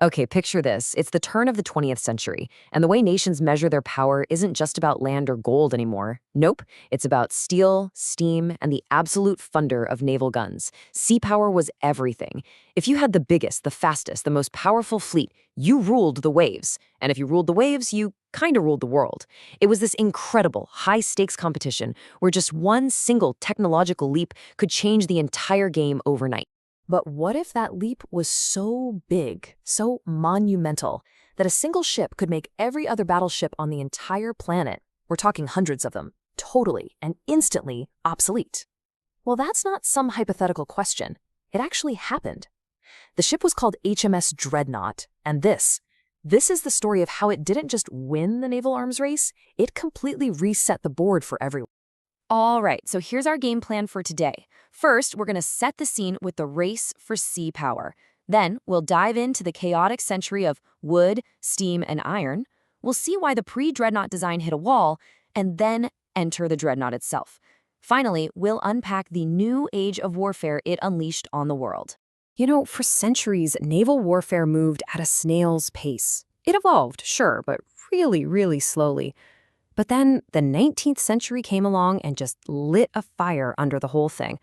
Okay, picture this. It's the turn of the 20th century, and the way nations measure their power isn't just about land or gold anymore. Nope, it's about steel, steam, and the absolute thunder of naval guns. Sea power was everything. If you had the biggest, the fastest, the most powerful fleet, you ruled the waves. And if you ruled the waves, you kind of ruled the world. It was this incredible, high-stakes competition where just one single technological leap could change the entire game overnight. But what if that leap was so big, so monumental, that a single ship could make every other battleship on the entire planet, we're talking hundreds of them, totally and instantly obsolete? Well, that's not some hypothetical question. It actually happened. The ship was called HMS Dreadnought, and this is the story of how it didn't just win the naval arms race, it completely reset the board for everyone. All right, so here's our game plan for today. First, we're going to set the scene with the race for sea power. Then, we'll dive into the chaotic century of wood, steam, and iron. We'll see why the pre-Dreadnought design hit a wall, and then enter the Dreadnought itself. Finally, we'll unpack the new age of warfare it unleashed on the world. You know, for centuries, naval warfare moved at a snail's pace. It evolved, sure, but really, really slowly. But then the 19th century came along and just lit a fire under the whole thing.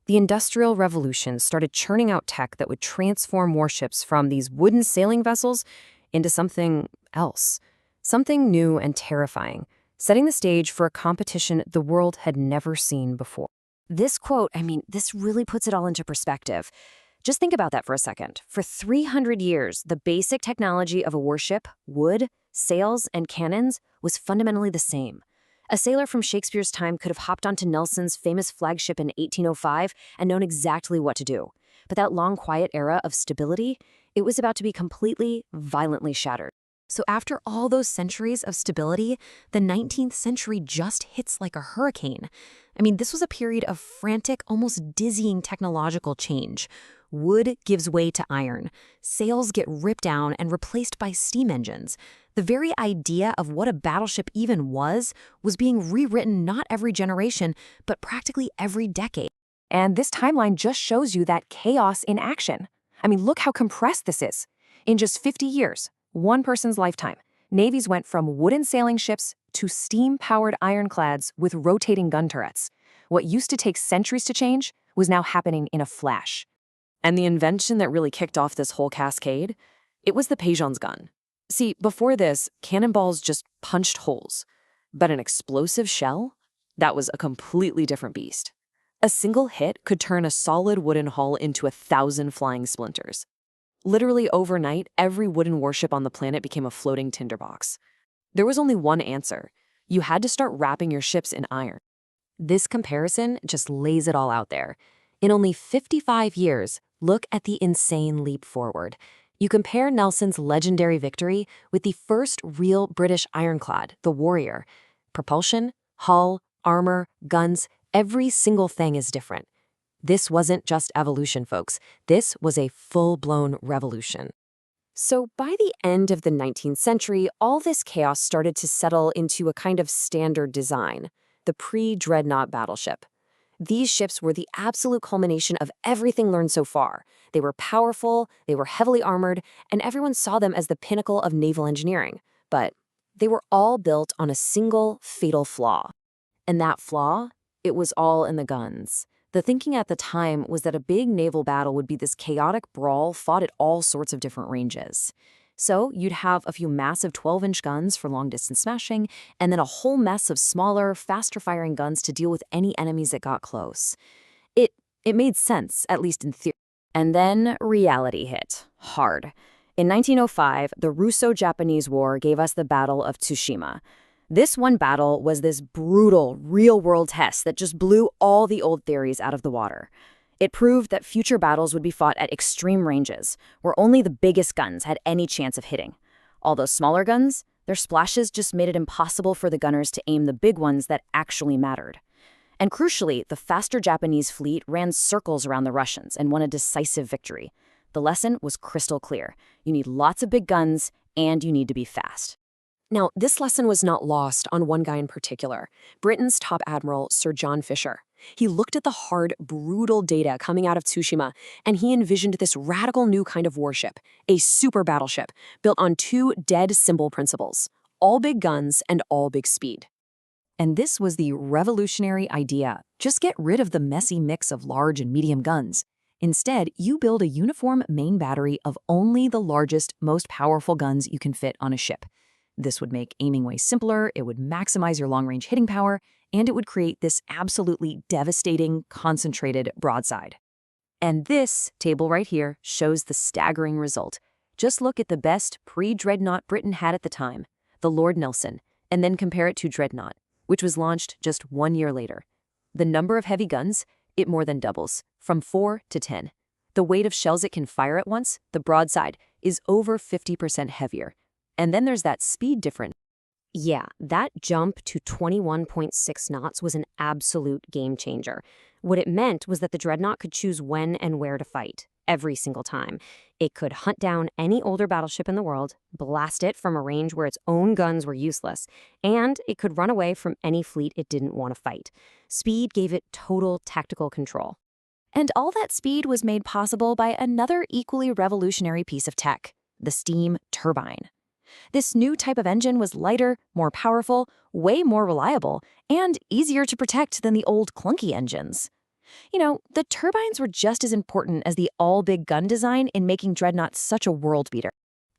The Industrial Revolution started churning out tech that would transform warships from these wooden sailing vessels into something else, something new and terrifying, setting the stage for a competition the world had never seen before. This quote, this really puts it all into perspective. Just think about that for a second. For 300 years, the basic technology of a warship, wood, sails, and cannons, was fundamentally the same. A sailor from Shakespeare's time could have hopped onto Nelson's famous flagship in 1805 and known exactly what to do. But that long, quiet era of stability, it was about to be completely, violently shattered. So after all those centuries of stability, the 19th century just hits like a hurricane. This was a period of frantic, almost dizzying technological change. Wood gives way to iron. Sails get ripped down and replaced by steam engines. The very idea of what a battleship even was being rewritten not every generation, but practically every decade. And this timeline just shows you that chaos in action. Look how compressed this is. In just 50 years, one person's lifetime, navies went from wooden sailing ships to steam-powered ironclads with rotating gun turrets. What used to take centuries to change was now happening in a flash. And the invention that really kicked off this whole cascade? It was the Pajon's gun. See, before this, cannonballs just punched holes. But an explosive shell? That was a completely different beast. A single hit could turn a solid wooden hull into 1,000 flying splinters. Literally overnight, every wooden warship on the planet became a floating tinderbox. There was only one answer. You had to start wrapping your ships in iron. This comparison just lays it all out there. In only 55 years, look at the insane leap forward. You compare Nelson's legendary victory with the first real British ironclad, the Warrior. Propulsion, hull, armor, guns, every single thing is different. This wasn't just evolution, folks. This was a full-blown revolution. So by the end of the 19th century, all this chaos started to settle into a kind of standard design, the Pre-Dreadnought battleship. These ships were the absolute culmination of everything learned so far. They were powerful, they were heavily armored, and everyone saw them as the pinnacle of naval engineering. But they were all built on a single fatal flaw. And that flaw, it was all in the guns. The thinking at the time was that a big naval battle would be this chaotic brawl fought at all sorts of different ranges. So you'd have a few massive 12-inch guns for long-distance smashing, and then a whole mess of smaller, faster-firing guns to deal with any enemies that got close. It made sense, at least in theory. And then reality hit, hard. In 1905, the Russo-Japanese War gave us the Battle of Tsushima. This one battle was this brutal, real-world test that just blew all the old theories out of the water. It proved that future battles would be fought at extreme ranges, where only the biggest guns had any chance of hitting. All those smaller guns, their splashes just made it impossible for the gunners to aim the big ones that actually mattered. And crucially, the faster Japanese fleet ran circles around the Russians and won a decisive victory. The lesson was crystal clear. You need lots of big guns, and you need to be fast. Now, this lesson was not lost on one guy in particular, Britain's top admiral, Sir John Fisher. He looked at the hard, brutal data coming out of Tsushima, and he envisioned this radical new kind of warship, a super battleship, built on two dead simple principles: all big guns and all big speed. And this was the revolutionary idea. Just get rid of the messy mix of large and medium guns. Instead, you build a uniform main battery of only the largest, most powerful guns you can fit on a ship. This would make aiming way simpler, it would maximize your long-range hitting power, and it would create this absolutely devastating, concentrated broadside. And this table right here shows the staggering result. Just look at the best pre-Dreadnought Britain had at the time, the Lord Nelson, and then compare it to Dreadnought, which was launched just 1 year later. The number of heavy guns, it more than doubles, from 4 to 10. The weight of shells it can fire at once, the broadside, is over 50% heavier. And then there's that speed difference. Yeah, that jump to 21.6 knots was an absolute game changer. What it meant was that the Dreadnought could choose when and where to fight, every single time. It could hunt down any older battleship in the world, blast it from a range where its own guns were useless, and it could run away from any fleet it didn't want to fight. Speed gave it total tactical control. And all that speed was made possible by another equally revolutionary piece of tech, the steam turbine. This new type of engine was lighter, more powerful, way more reliable, and easier to protect than the old clunky engines. You know, the turbines were just as important as the all-big gun design in making Dreadnought such a world beater.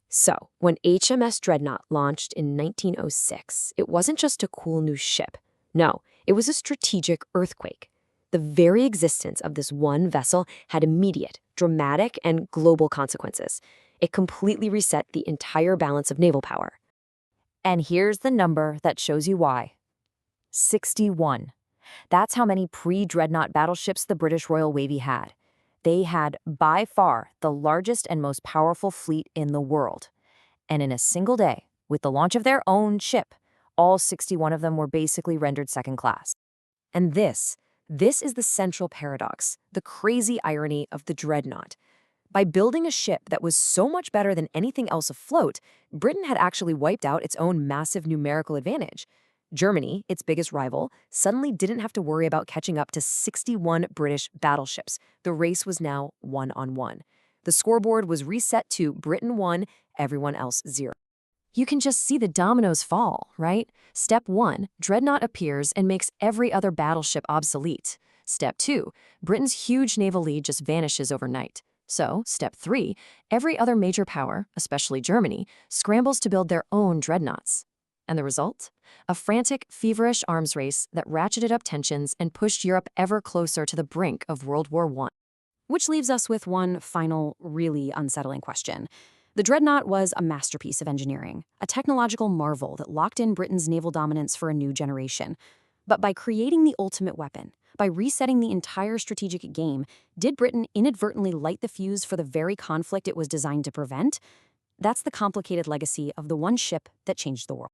So, when HMS Dreadnought launched in 1906, it wasn't just a cool new ship. No, it was a strategic earthquake. The very existence of this one vessel had immediate, dramatic, and global consequences. It completely reset the entire balance of naval power. And here's the number that shows you why. 61. That's how many pre-Dreadnought battleships the British Royal Navy had. They had, by far, the largest and most powerful fleet in the world. And in a single day, with the launch of their own ship, all 61 of them were basically rendered second class. And this is the central paradox, the crazy irony of the Dreadnought. By building a ship that was so much better than anything else afloat, Britain had actually wiped out its own massive numerical advantage. Germany, its biggest rival, suddenly didn't have to worry about catching up to 61 British battleships. The race was now 1-on-1. The scoreboard was reset to Britain 1, everyone else 0. You can just see the dominoes fall, right? Step 1, Dreadnought appears and makes every other battleship obsolete. Step 2, Britain's huge naval lead just vanishes overnight. So, step 3, every other major power, especially Germany, scrambles to build their own dreadnoughts. And the result? A frantic, feverish arms race that ratcheted up tensions and pushed Europe ever closer to the brink of World War I. Which leaves us with one final, really unsettling question. The Dreadnought was a masterpiece of engineering, a technological marvel that locked in Britain's naval dominance for a new generation. But by creating the ultimate weapon, by resetting the entire strategic game, did Britain inadvertently light the fuse for the very conflict it was designed to prevent? That's the complicated legacy of the one ship that changed the world.